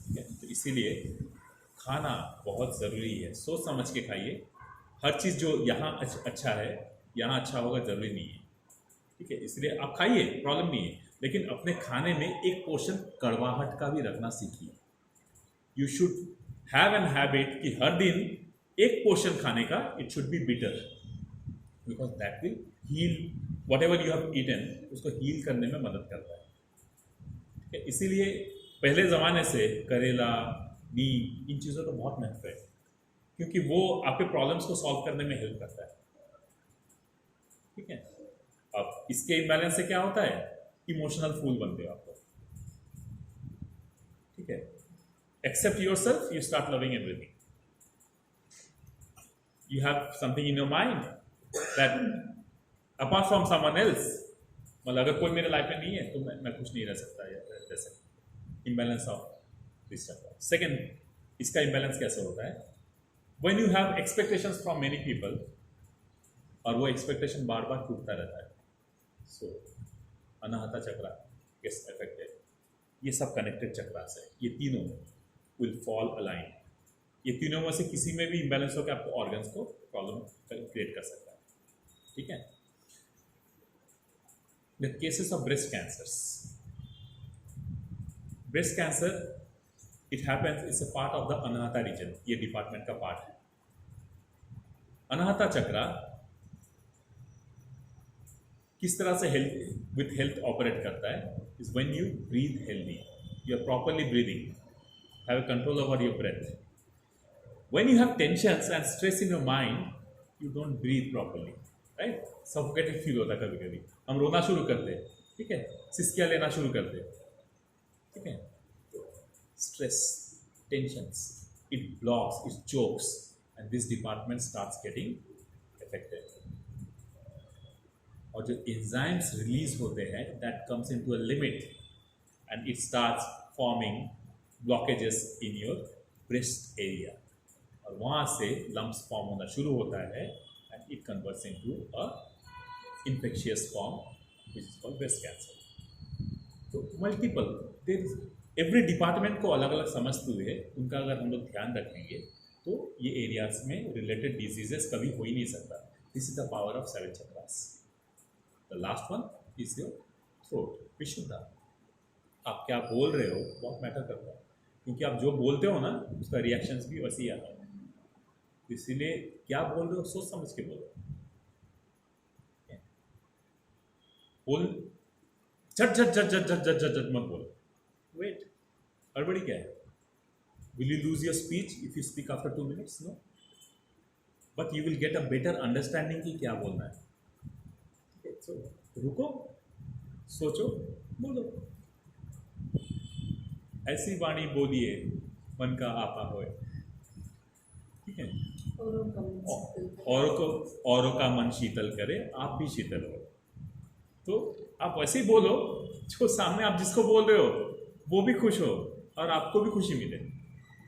ठीक है, तो इसीलिए खाना बहुत ज़रूरी है. सोच समझ के खाइए. हर चीज़ जो यहाँ अच्छा है यहाँ अच्छा होगा ज़रूरी नहीं है. ठीक है, इसलिए आप खाइए, प्रॉब्लम नहीं है, लेकिन अपने खाने में एक पोर्शन कड़वाहट का भी रखना सीखिए. You should have an habit कि हर दिन एक पोर्शन खाने का it should be bitter, because that will heal whatever you have eaten, उसको हील करने में मदद करता है. ठीक है, इसीलिए पहले ज़माने से करेला, नीम, इन चीज़ों का बहुत महत्व है, क्योंकि वो आपके प्रॉब्लम्स को सॉल्व करने में हेल्प करता है. ठीक है, अब इसके इम्बैलेंस से क्या होता है, इमोशनल फूल बनते हो आपको. ठीक है, accept yourself, you start loving everything. You have something in your mind that apart from someone else, मतलब अगर कोई मेरे लाइफ में नहीं है तो मैं खुश नहीं रह सकता. जैसे इम्बैलेंस ऑफ दिस चक्र. सेकेंड, इसका इम्बैलेंस कैसे होता है, when you have expectations from many people और वो एक्सपेक्टेशन बार बार टूटता रहता है, सो अनाहता चक्र गेट्स अफेक्टेड. ये सब कनेक्टेड चक्रास है, ये तीनों विल फॉल अलाइन. ये तीनों में से किसी में भी इम्बैलेंस होकर आपको ऑर्गन्स को प्रॉब्लम क्रिएट कर सकता है. ठीक है, the cases of breast cancers. Breast cancer it happens, it's a part of the Anahata region. ये डिपार्टमेंट का पार्ट है. अनाहता चक्रा किस तरह से हेल्थ ऑपरेट करता है, is when you breathe healthy, you are properly breathing, have control over your breath. When you have tensions and stress in your mind, you don't breathe properly, right. Suffocated feel होता है कभी कभी, हम रोना शुरू करते हैं. ठीक है, सिसकियाँ लेना शुरू करते हैं. ठीक है, stress, tensions, it blocks, it chokes, and this department starts getting affected. और जो एंजाइम्स रिलीज होते हैं, that comes into a limit and it starts forming blockages in your breast area, और वहाँ से लम्प्स फॉर्म होना शुरू होता है and it converts into a infectious form which is called breast cancer. तो मल्टीपल, एवरी डिपार्टमेंट को अलग अलग समझते हुए उनका अगर हम लोग ध्यान रखेंगे तो ये एरियाज में रिलेटेड डिजीजेस कभी हो ही नहीं सकता. This is the power of 7 chakras. The last one is your throat, Vishuddha. आप क्या बोल रहे हो बहुत मैटर करता है, क्योंकि आप जो बोलते हो ना उसका रिएक्शंस भी वैसे ही आता है. इसीलिए क्या बोल रहे हो सोच समझ के बोलो. बोल झट झट झट झट झट झट झट झट मत बोलो. वेट, हड़बड़ी क्या है. Will you lose your speech if you speak after 2 minutes? No, but you will get a better understanding कि क्या बोलना है. ठीक है, तो रुको, सोचो, बोलो. ऐसी वाणी बोलिए मन का आपा होए. ठीक है, औरों का मन शीतल करे, आप भी शीतल हो. तो आप वैसे ही बोलो जो सामने आप जिसको बोल रहे हो वो भी खुश हो और आपको भी खुशी मिले.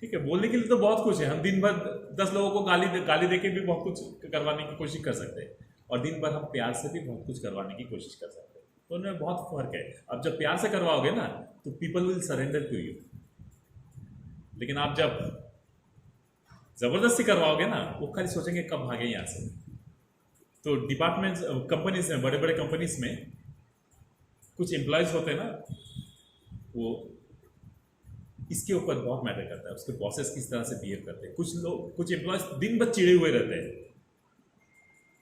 ठीक है, बोलने के लिए तो बहुत कुछ है. हम दिन भर 10 लोगों को गाली दे के भी बहुत कुछ करवाने की कोशिश कर सकते हैं, और दिन भर हम प्यार से भी बहुत कुछ करवाने की कोशिश कर सकते हैं. तो उनमें बहुत फर्क है. अब जब प्यार से करवाओगे ना तो people will surrender to you, लेकिन आप जब जबरदस्ती करवाओगे ना वो खाली सोचेंगे कब भागे यहाँ से. तो डिपार्टमेंट्स, कंपनीज में, बड़े बड़े कंपनीज में कुछ एम्प्लॉयज़ होते हैं ना, वो इसके ऊपर बहुत मैटर करता है, उसके बॉसेस किस तरह से बिहेव करते हैं. कुछ एम्प्लॉयज़ दिन भर चिड़े हुए रहते हैं.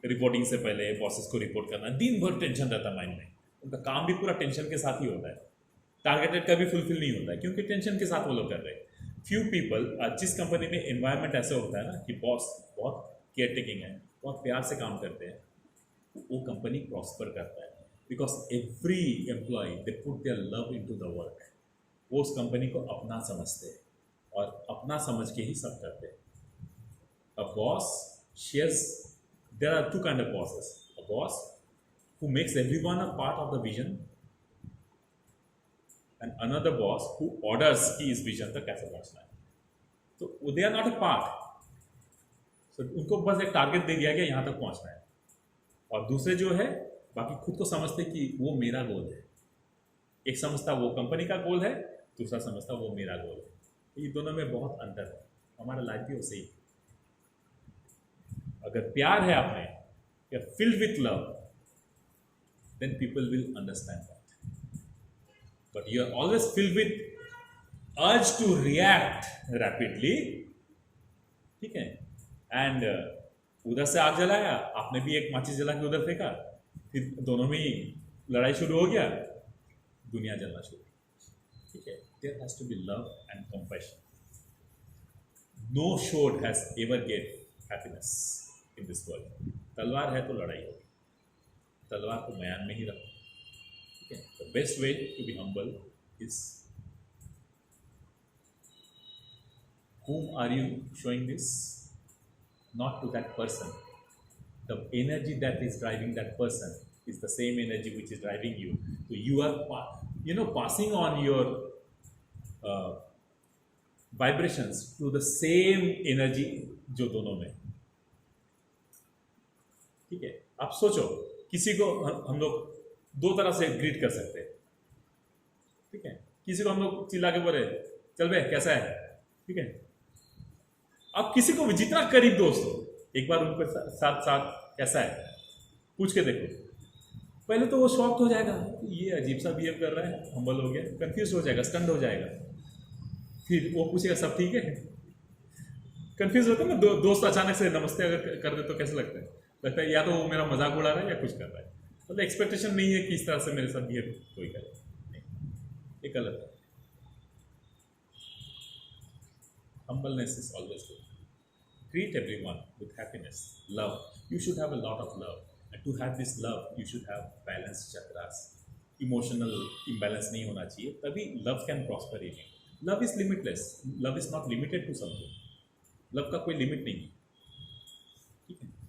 रिपोर्टिंग से पहले बॉसेस को रिपोर्ट करना, दिन भर टेंशन रहता है माइंड में. उनका काम भी पूरा टेंशन के साथ ही होता है. टारगेटेड का भी फुलफिल नहीं होता है, क्योंकि टेंशन के साथ वो लोग कर रहे हैं. फ्यू पीपल, जिस कंपनी में एनवायरनमेंट ऐसा होता है ना कि बॉस बहुत केयर टेकिंग है, बहुत प्यार से काम करते हैं, वो कंपनी प्रॉस्पर करता है, because every employee they put their love into the work. वो उस कंपनी को अपना समझते हैं और अपना समझ के ही सब करते हैं। A boss shares, there are two kind of bosses. A boss who makes everyone a part of the vision, and another boss who orders कि इस vision तक कैसे पहुंचना है। तो they are not a part. So उनको बस एक टारगेट दे दिया गया यहाँ तक पहुंचना है, और दूसरे जो है बाकी खुद को समझते कि वो मेरा गोल है। एक समझता वो कंपनी का गोल है, दूसरा समझता वो मेरा गोल है। ये दोनों में बहुत अंतर है। हमारा लाइफ भी वैसे ही। अगर प्यार है आप में, या filled with love, then people will understand that. But you are always filled with urge to react rapidly, ठीक है, एंड उधर से आग जलाया, आपने भी एक माचिस जला के उधर फेंका, फिर दोनों में ही लड़ाई शुरू हो गया, दुनिया जलना शुरू। ठीक है, there has to be love and compassion. No sword has ever get happiness in this world. तलवार है तो लड़ाई होगी, तलवार को म्यान में ही रखो। ठीक है, the best way to be humble is, whom are you showing this? Not to that person. The energy that is driving that person is the same energy which is driving you. So you are, passing on your vibrations to the same energy जो दोनों में। ठीक है, आप सोचो, किसी को हम लोग दो तरह से ग्रीट कर सकते हैं। ठीक है, किसी को हम लोग चिल्ला के बोले चल बे कैसा है, ठीक है। अब किसी को भी जितना करीब दोस्त हो, एक बार उनके साथ साथ कैसा है पूछ के देखो। पहले तो वो शॉक्ड हो जाएगा, ये अजीब सा बिहेव कर रहा है, हम्बल हो गया, कंफ्यूज हो जाएगा, स्टंड हो जाएगा। फिर वो पूछेगा सब ठीक है। कंफ्यूज होता है ना, दोस्त अचानक से नमस्ते अगर कर दे तो कैसे लगता है या तो वो मेरा मजाक उड़ा रहा है या कुछ कर रहा है। मतलब एक्सपेक्टेशन नहीं है कि इस तरह से मेरे साथ बिहेव कोई करे, नहीं, ये गलत है। Humbleness is always good. Treat everyone with happiness, love. You should have a lot of love. And to have this love, you should have balanced chakras. Emotional imbalance नहीं होना चाहिए, तभी love can prosper in you. Love is limitless. Love is not limited to something. Love का कोई limit नहीं है।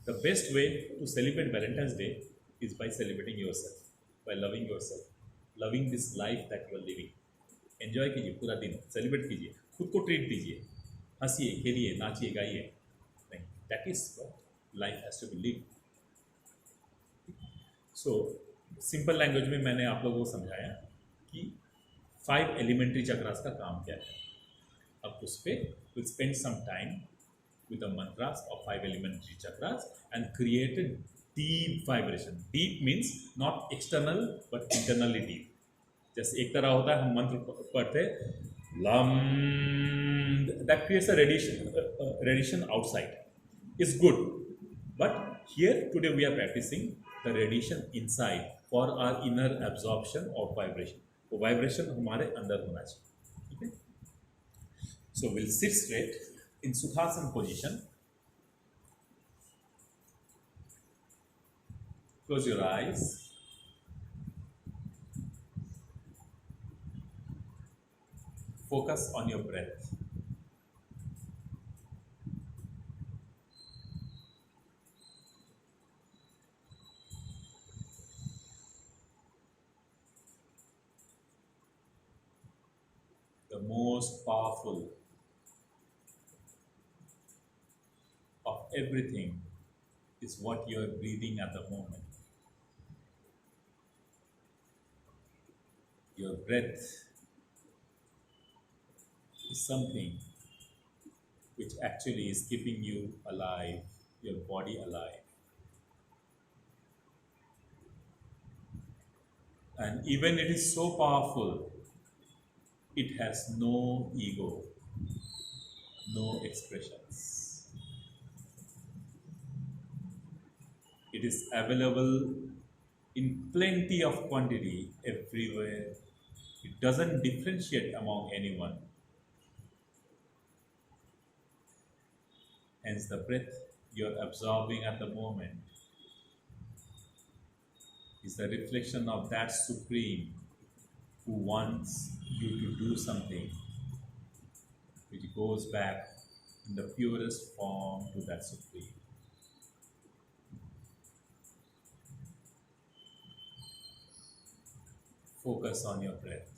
The best way to celebrate Valentine's Day is by celebrating yourself, by loving yourself, loving this life that you are living. Enjoy कीजिए पूरा दिन, celebrate कीजिए, खुद को treat दीजिए, हंसिए, खेलिए, नाचिए, गाइए। नहीं, that is life has to be lived. So simple language में मैंने आप लोगों को समझाया कि 5 एलिमेंट्री चक्रास का काम क्या है। अब उस पर will spend some time with the mantras of 5 elementary chakras and create deep vibration. Deep means not external but internally deep. जैसे एक तरह होता है हम मंत्र पढ़ते Lam, that creates a radiation outside. It's good, but here today we are practicing the radiation inside for our inner absorption of vibration. तो vibration हमारे अंदर होना चाहिए, ठीक है? So we'll sit straight in Sukhasana position. Close your eyes. Focus on your breath. The most powerful of everything is what you are breathing at the moment. Your breath is something which actually is keeping you alive, your body alive. And even it is so powerful, it has no ego, no expressions. It is available in plenty of quantity everywhere. It doesn't differentiate among anyone. Hence the breath you're absorbing at the moment is a reflection of that Supreme who wants you to do something which goes back in the purest form to that Supreme. Focus on your breath.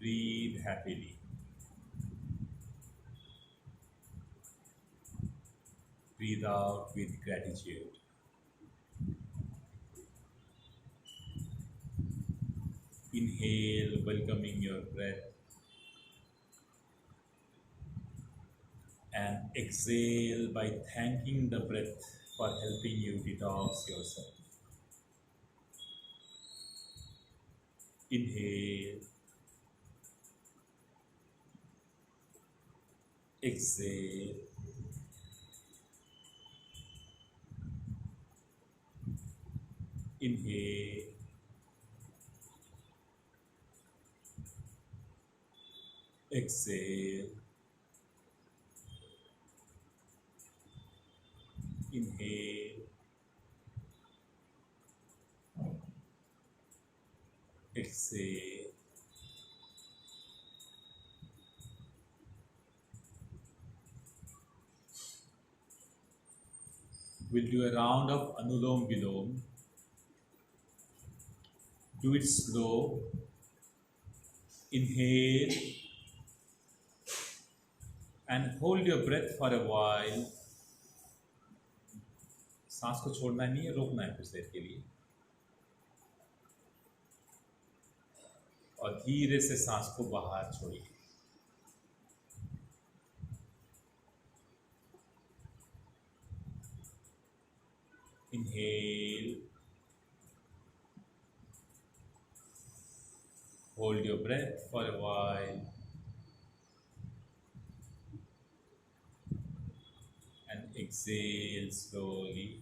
Breathe happily. Breathe out with gratitude. Inhale, welcoming your breath, and exhale by thanking the breath for helping you detox yourself. Inhale, exhale, inhale, exhale, inhale, exhale. We'll do a round of Anulom Vilom. Do it slow. Inhale and hold your breath for a while. सांस को छोड़ना नहीं है, रोकना है कुछ देर के लिए और धीरे से सांस को बाहर छोड़िए. Inhale, hold your breath for a while and exhale slowly.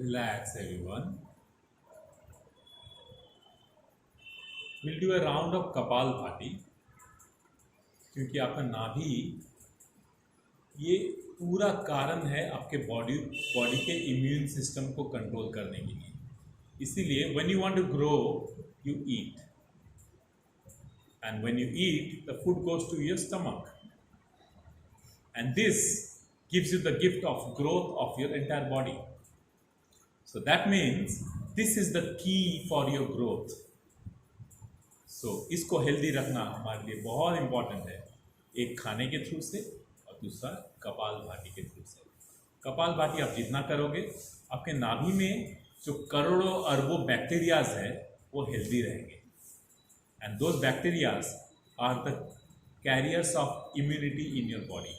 Relax everyone. We'll do a round of Kapalbhati क्योंकि आपका नाभि ये पूरा कारण है आपके बॉडी के इम्यून सिस्टम को कंट्रोल करने के लिए. इसीलिए when you want to grow you eat, and when you eat the food goes to your stomach, and this gives you the gift of growth of your entire body. So that means this is the key for your growth. So इसको healthy रखना हमारे लिए बहुत important है, एक खाने के through से और दूसरा कपालभाति के थ्रू से. कपालभाति आप जितना करोगे आपके नाभि में जो करोड़ों अरबों बैक्टीरियाज है वो हेल्दी रहेंगे, and those bacterias are the carriers of immunity in your body.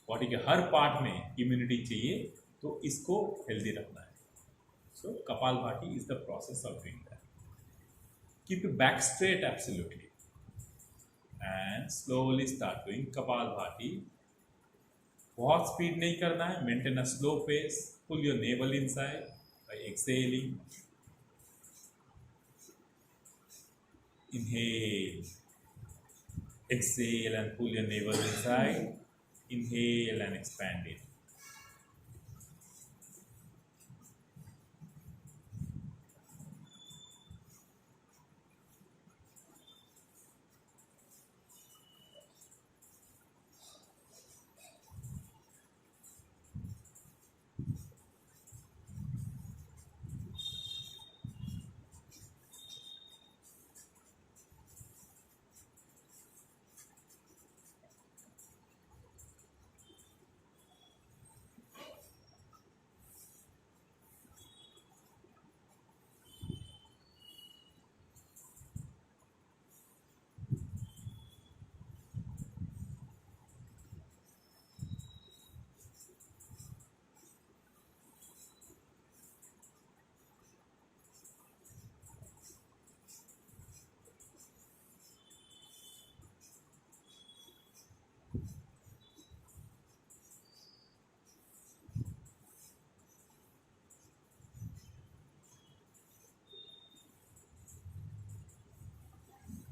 Body के हर पार्ट में इम्यूनिटी चाहिए, तो इसको हेल्दी रखना है. So Kapalbhati is the process of doing that. Keep your back straight absolutely and slowly start doing Kapalbhati. बहुत speed नहीं करना है. Maintain a slow pace. Pull your navel inside by exhaling. Inhale, exhale and pull your navel inside. Inhale and expand it.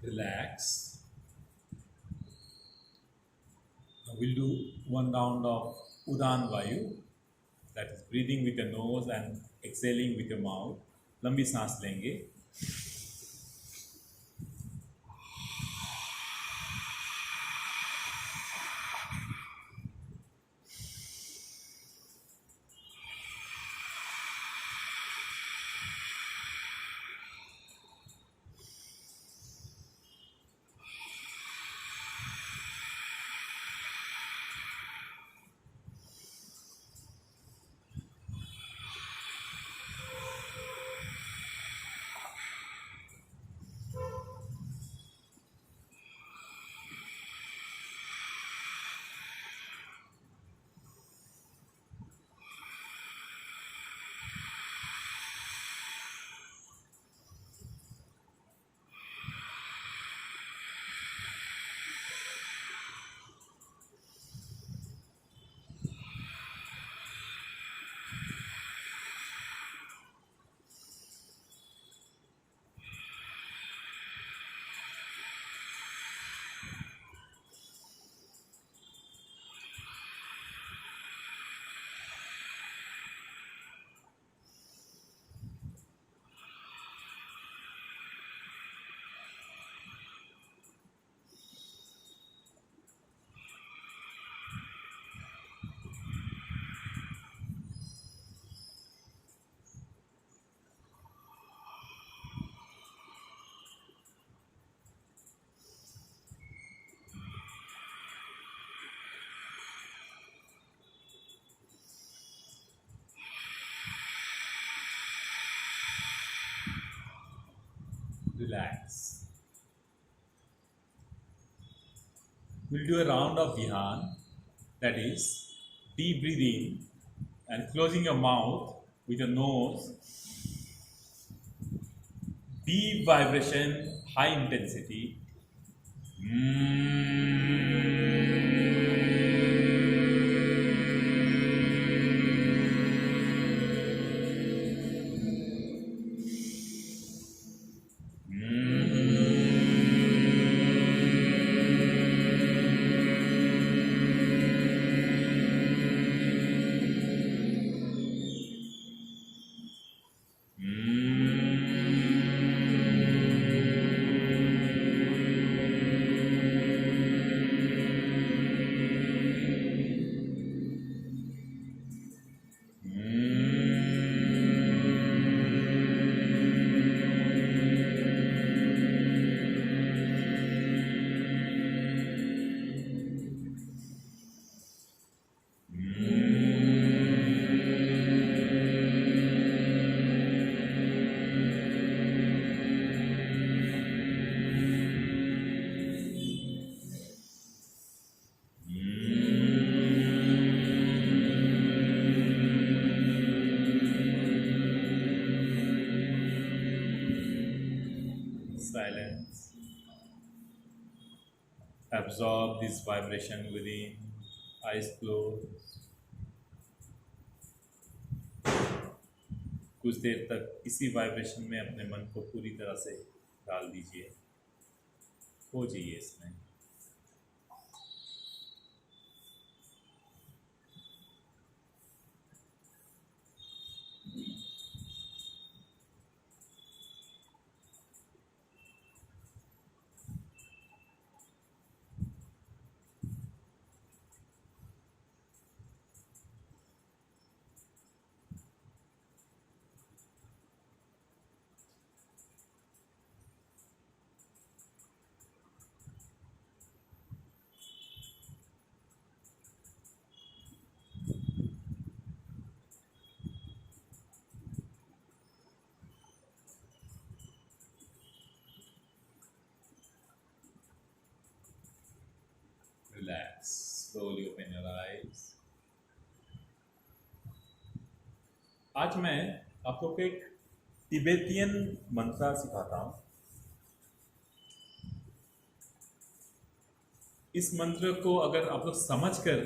Relax. Now we'll do one round of Udan Vayu, that is breathing with your nose and exhaling with your mouth. लंबी सांस लेंगे. Relax. We'll do a round of Dhyan, that is deep breathing and closing your mouth with your nose. Deep vibration, high intensity. Silence. Absorb this vibration within. Eyes closed. कुछ देर तक इसी vibration में अपने मन को पूरी तरह से डाल दीजिए, खो जाइए इसमें. आज मैं आप लोग को एक तिब्बतियन मंत्र सिखाता हूँ। इस मंत्र को अगर आप लोग समझ कर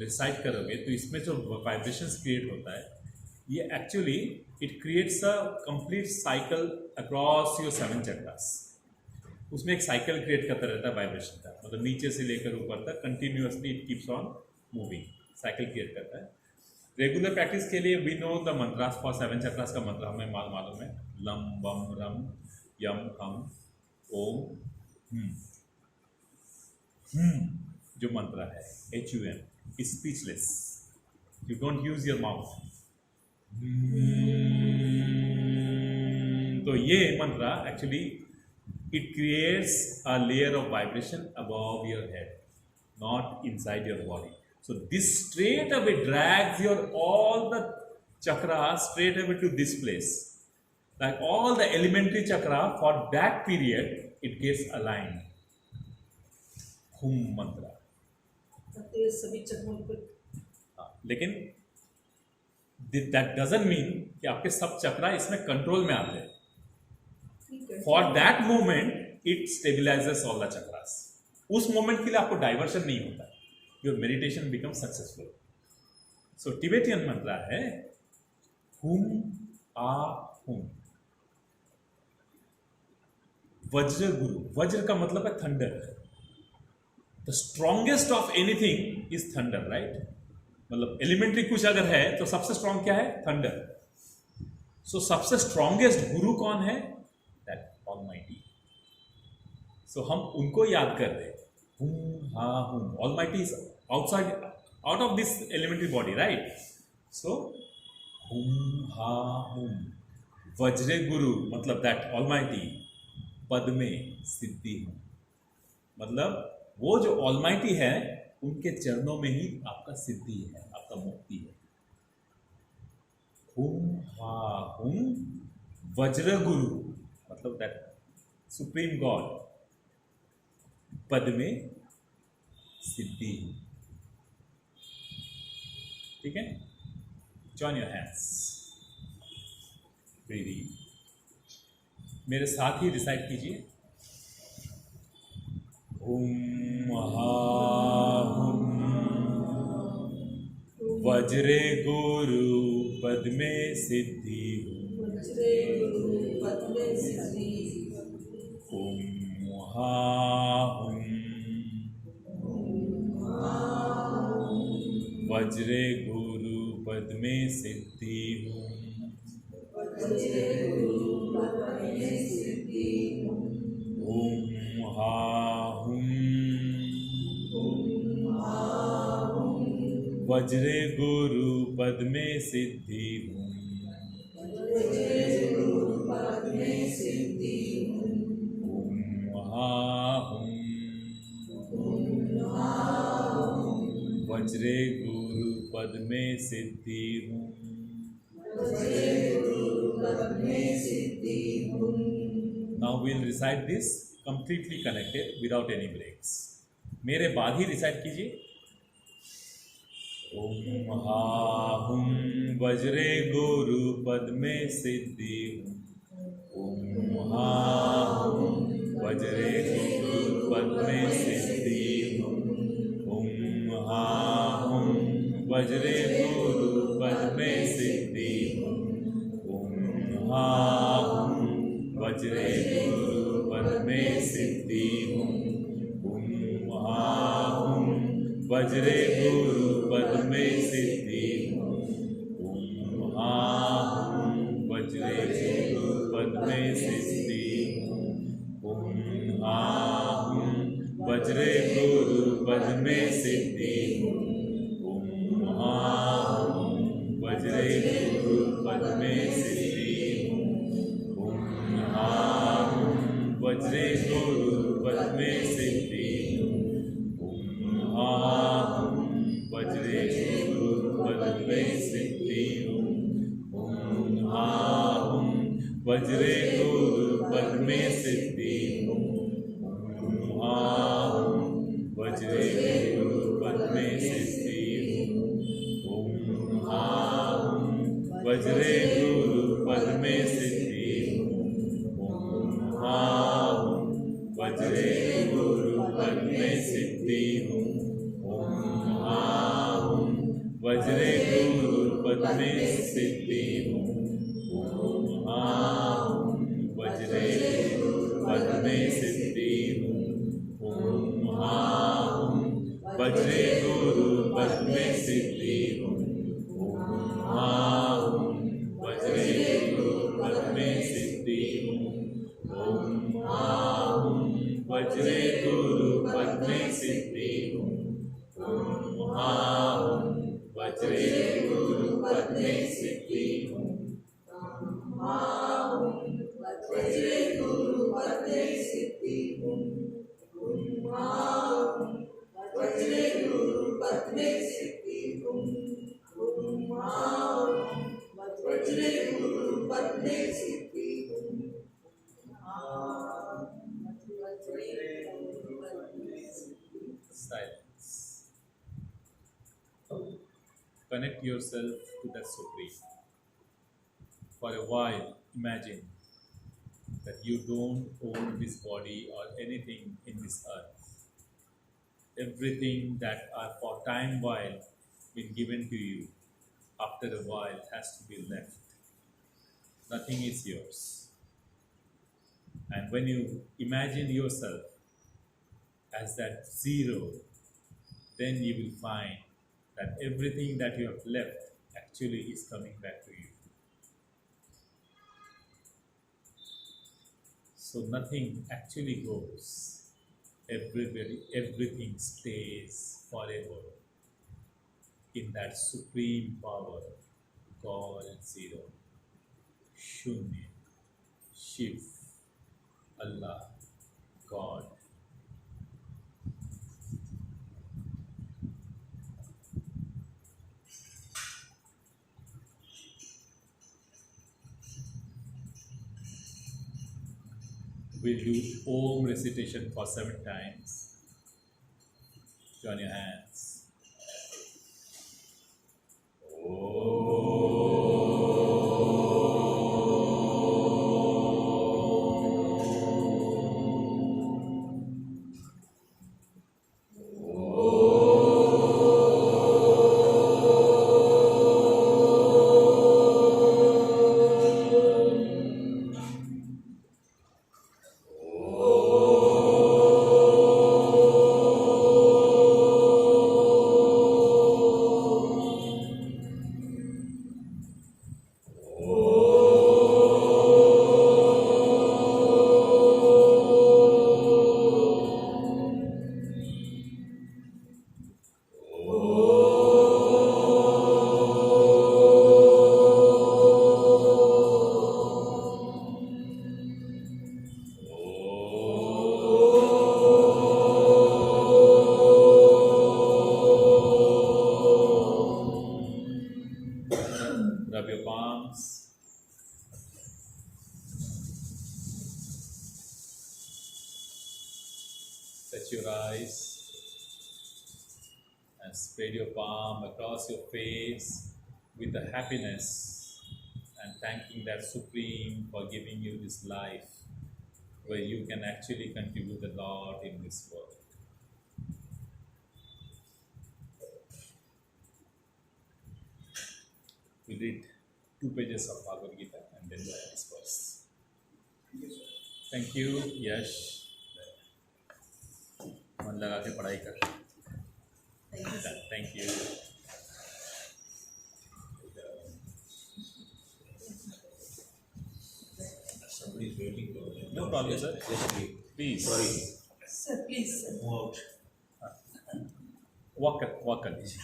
रिसाइट करोगे तो इसमें जो वाइब्रेशंस क्रिएट होता है, ये actually it creates a complete cycle across your 7 chakras. उसमें एक साइकिल क्रिएट करता रहता है वाइब्रेशन का, मतलब नीचे से लेकर ऊपर तक continuously it keeps on moving, cycle create करता है। रेगुलर प्रैक्टिस के लिए we know the mantras for 7 chakras का मंत्र हमें मालूम है, लम वम रम यम हम ओम जो मंत्र है HUM is speechless, you don't use your mouth. तो ये मंत्र actually it creates a layer of vibration above your head, not inside your body. So this straight away drags your all the chakras straight away to this place. Like all the elementary chakra for that period it gets aligned. Hum mantra. तो ये सभी चक्रों पर लेकिन that doesn't mean कि आपके सब चक्रा इसमें कंट्रोल में आते हैं। ठीक है। For that moment it stabilizes all the chakras. उस मोमेंट के लिए आपको डाइवर्शन नहीं होता, your meditation becomes successful. So Tibetan mantra है hum a hum। वज्र गुरु, वज्र का मतलब है thunder. The strongest of anything is thunder, right? मतलब एलिमेंट्री कुछ अगर है तो सबसे स्ट्रॉन्ग क्या है? थंडर। सो सबसे स्ट्रॉन्गेस्ट गुरु कौन है? That almighty. सो हम उनको याद कर रहे, हुम हा हुम। Almighty is outside out of this elementary body, right? So hum ha hum vajre guru मतलब that almighty, पद में सिद्धि हूं, मतलब वो जो almighty है उनके चरणों में ही आपका सिद्धि है, आपका मुक्ति है। hum ha hum वज्र गुरु मतलब that supreme God, पद में सिद्धि। ठीक है? Join your hands, breathe in। मेरे साथ ही रिसाइट कीजिए, हुम हा हुम वज्रे गुरु पद में सिद्धि हूँ, वज्रे गुरु पद में सिद्धि। हुम हा हुम वज्रे गुरु पद में सिद्धि हूँ, हुम हा हुम वज्रे गुरु पद में सिद्धि हूँ, हुम हा हुम वज्रे गुरु पद में सिद्धि हूँ। Now we'll recite this completely connected without any breaks. मेरे बाद ही रिसाइट कीजिए, ओम हा हुम वज्रे गुरु पद में सिद्धि हूँ, ओम हा हुम वज्रे गुरु पद में सिद्धि हूँ, ओम हा हुम वज्रे गुरु पद में सिद्धि हूँ, ओम हा हुम वज्रे गुरु पद में सिद्धि हूँ, ओम हा हुम वज्रे गुरु पद में सिद्धि हूँ, ओम हा हुम वज्रे गुरु पद में सिद्धि हूँ, ओम हा हुम वज्रे गुरु पद में सिद्धि हूँ, ओम हा हुम वज्रे गुरु पद में सिद्धि हूँ, ओम हा हुम वज्रे गुरु पद में सिद्धि हूँ, ओम हा हुम वज्रे गुरु पद में सिद्धि हूँ, ओम हा हुम वज्रे गुरु पद में सिद्धि हूँ, ओम हा हुम वज्रे गुरु पद में सिद्धि हूँ, ओम हा हुम वज्रे गुरु पद में सिद्धि हूँ। ओम महाहूँ वज्रे गुरु पद में सिद्धि हूँ। ओम महाहूँ वज्रे गुरु पद में सिद्धि हूँ। ओम महाहूँ वज्रे गुरु पद में सिद्धि हूँ। ओम महाहूँ वज्रे गुरु पद में सिद्धि हूँ। ओम महाहूँ वज्रे गुरु पद में सिद्धि हूँ। ओम महाहूँ वज्रे गुरु पद में सिद्धि हूँ। ओम महाहूँ वज्रे गुरु पद में सिद्धि हूँ। ओम महाहूँ वज्रे गुरु पद में सिद्धि हूँ। ओम महाहूँ वज्रे गुरु पद में सिद्धि हूँ। ओम महाहूँ वज्रे गुरु पद में सिद्धि हूँ। Silence. Connect yourself to the Supreme. For a while, imagine that you don't own this body or anything in this earth. Everything that are for time while been given to you, after a while has to be left. Nothing is yours. And when you imagine yourself as that zero, then you will find that everything that you have left actually is coming back to you. So nothing actually goes. Everything stays forever in that supreme power called Zero, Shunya, Shiv, Allah, God. We'll do Om recitation for 7 times. Join your hands. Rub your palms. Touch your eyes and spread your palm across your face with the happiness and thanking that Supreme for giving you this life where you can actually contribute a lot in this world. We read 2 pages of Bhagavad Gita and then we'll disperse. Thank you, Yash. मन लगा के पढ़ाई कर. Thank you. Somebody is waiting for them. No problem, sir. Just leave. Please. Sorry. Sir, please, sir. Move out. walk कर दीजिए.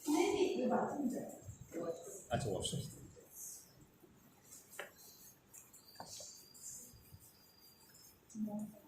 नहीं ये bathroom जाए. अच्छा वॉशरूम. No.